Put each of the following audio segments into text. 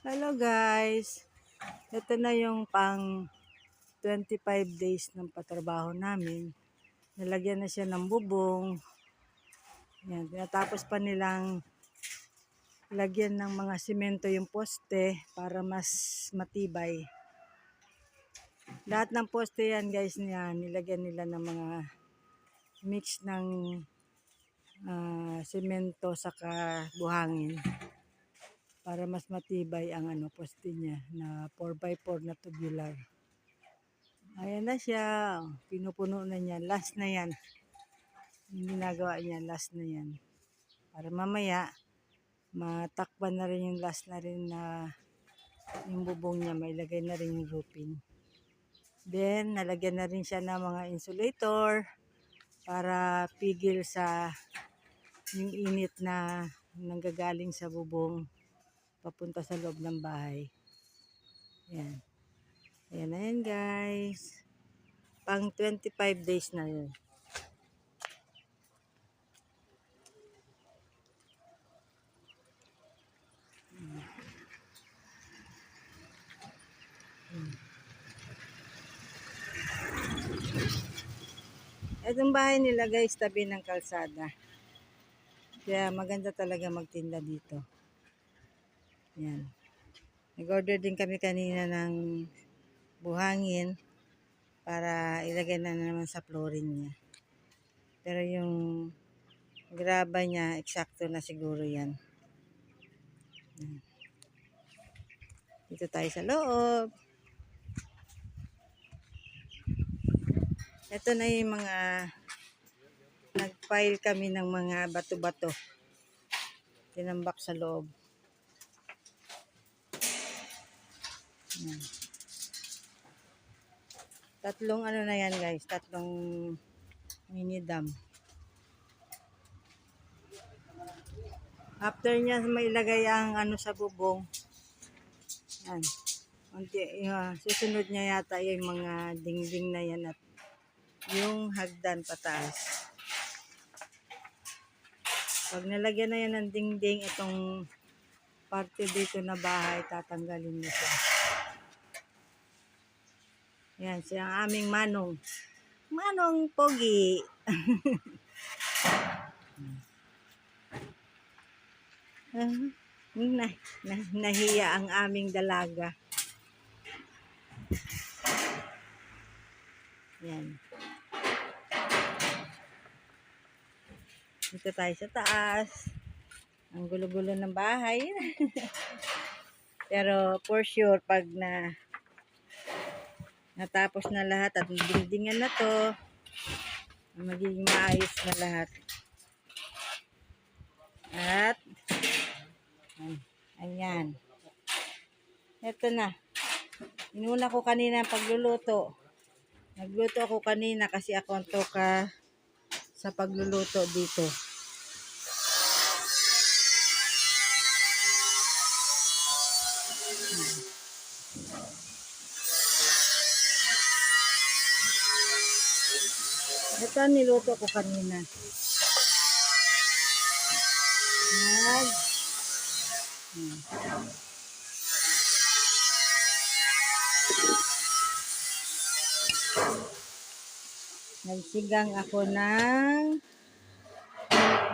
Hello guys! Ito na yung pang 25 days ng patrabaho namin. Nalagyan na siya ng bubong. Yan, tinatapos pa nilang lagyan ng mga simento yung poste para mas matibay. Lahat ng poste yan guys nilagyan nila ng mga mix ng simento saka buhangin. Para mas matibay ang poste niya na 4x4 na tubular. Ayan na siya. Pinupuno na niya. Last na yan. Yung ginagawa niya, last na yan. Para mamaya, matakpan na rin yung last na rin na yung bubong niya. May lagay na rin yung roofing. Then, nalagyan na rin siya ng mga insulator para pigil sa yung init na nanggagaling sa bubong papunta sa loob ng bahay. Ayan. Ayan na yan guys. Pang 25 days na yun. Itong bahay nila guys, tabi ng kalsada. Kaya maganda talaga magtinda dito. Yan. Nag-order din kami kanina ng buhangin para ilagay na naman sa flooring niya. Pero yung graba niya, eksakto na siguro yan. Dito tayo sa loob. Ito na yung mga nag-file kami ng mga bato-bato. Tinambak sa loob. Yan. Tatlong na yan guys, tatlong mini dam. After niya mailagay ang sa bubong, yan. Susunod niya yata yung mga dingding na yan at yung hagdan pataas. Pag nalagyan na yan ng dingding, itong parte dito na bahay, tatanggalin niya siya. Yan, siya ang aming manong. Manong pogi. Nahiya ang aming dalaga. Yan. Dito tayo sa taas. Ang gulo-gulo ng bahay. Pero for sure, pag natapos na lahat at buildingan na to, magiging maayos na lahat. At ayan. Ito na. Inuna ko kanina ang pagluluto. Nagluto ako kanina kasi ako ang toka sa pagluluto dito. Ito ang niluto ko kanina. Nagsigang ako ng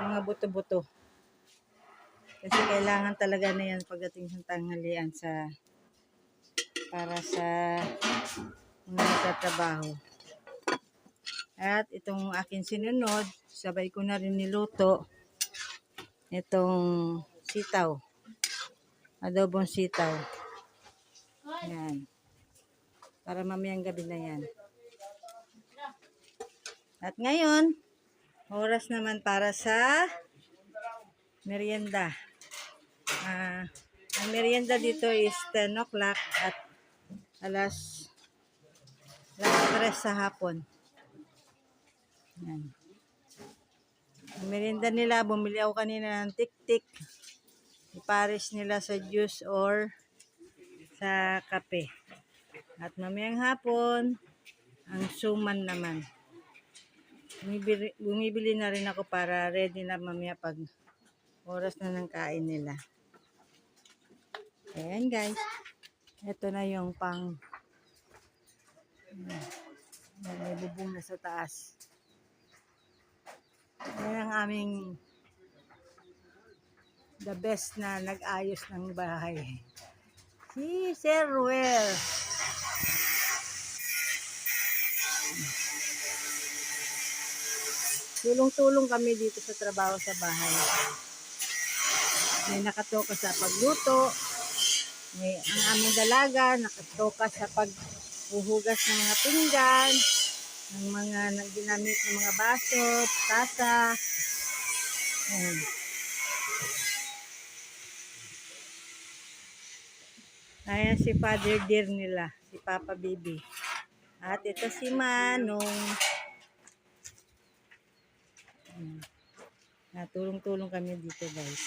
mga buto-buto. Kasi kailangan talaga na yan pagdating sa tanghalian para sa mga nagtatrabaho. At itong akin sinunod, sabay ko na rin niluto itong sitaw. Adobong sitaw. Yan. Para mamayang gabi na yan. At ngayon, oras naman para sa merienda. Ang merienda dito is 10 o'clock at alas 3 sa hapon. Yan. Ang merienda nila, bumili ako kanina ng tik-tik. Ipares nila sa juice or sa kape. At mamayang hapon, ang suman naman. Bumibili na rin ako para ready na mamaya pag oras na ng kain nila. Ayan guys. Ito na yung pang may bubong na sa taas. Yan ang aming the best na nag-ayos ng bahay. Si Sir Ruel. Tulong-tulong kami dito sa trabaho sa bahay. May nakatoka sa pagluto. May ang aming dalaga nakatoka sa paghuhugas ng mga pinggan, ng mga ginamit ng mga baso, tasa. Ayan. Ayan si Father Dear nila, si Papa Bibi. At ito si Manong. Natulong-tulong kami dito guys.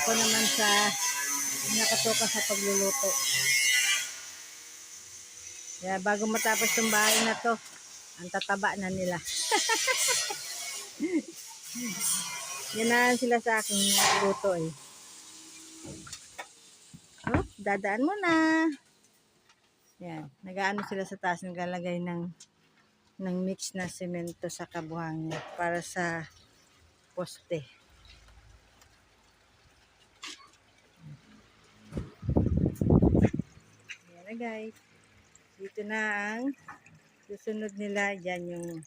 Ako naman sa nakatoka sa pagluluto. Kaya bago matapos itong bahay na to, ang tataba na nila. Yan sila sa akin luto eh. Oh, dadaan mo na. Yan, nag-aano sila sa taas, naglalagay ng mix na semento sa kabuhangin para sa poste. Yan na guys. Dito na ang susunod nila. Yan yung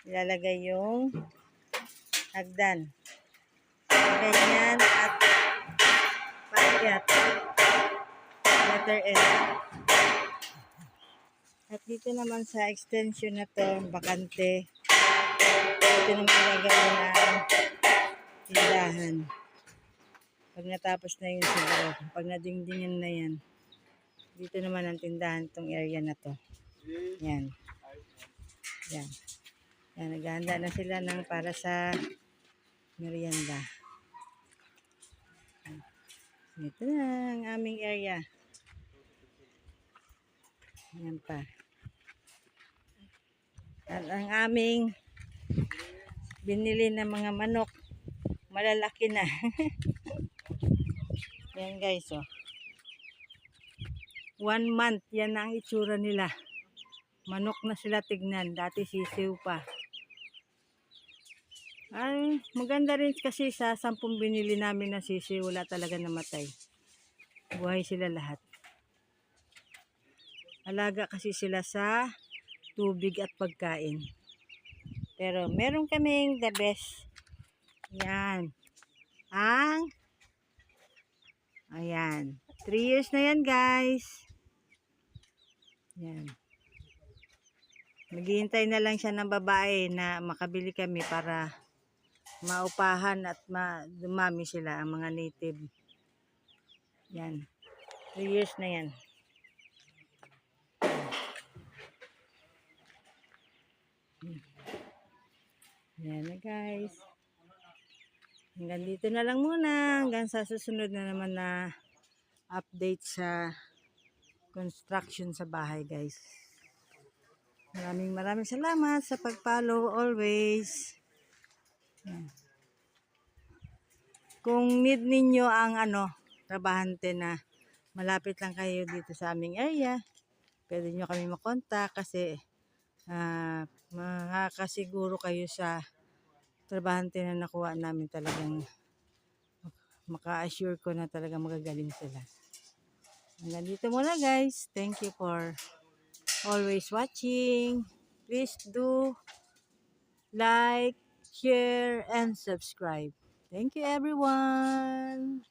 ilalagay yung hagdan. Ganyan at paakyat. Letter L. At dito naman sa extension na to, bakante. Dito naman ilalagay na tindahan. Pag natapos na yun siguro, pag nadingdingan na yan, dito naman ang tindahan tong area na to. Yan. Yan. Yan, naghahanda na sila ng para sa merienda. Ito na ang aming area. Yan pa. At ang aming binili na mga manok, malalaki na. Yan guys, oh. 1 month, yan ang itsura nila. Manok na sila tignan, dati sisiw pa. Ay, maganda rin kasi sa 10 binili namin na sisiw, wala talaga namatay. Buhay sila lahat. Alaga kasi sila sa tubig at pagkain. Pero meron kaming the best. Yan. Ayan. 3 years na yan guys. Yan. Maghihintay na lang siya ng babae na makabili kami para maupahan at dumami sila ang mga native. Yan. 3 years na yan. Yan na guys. Hanggang dito na lang muna. Hanggang sa susunod na naman na update sa construction sa bahay guys. Maraming salamat sa pag-follow always. Kung need ninyo ang trabahante na malapit lang kayo dito sa aming area, pwede nyo kami makontak kasi makakasiguro kayo sa trabahante na nakuha namin, talagang maka-assure ko na talagang magagaling sila. Hanggang dito muna guys. Thank you for always watching. Please do like, share, and subscribe. Thank you everyone.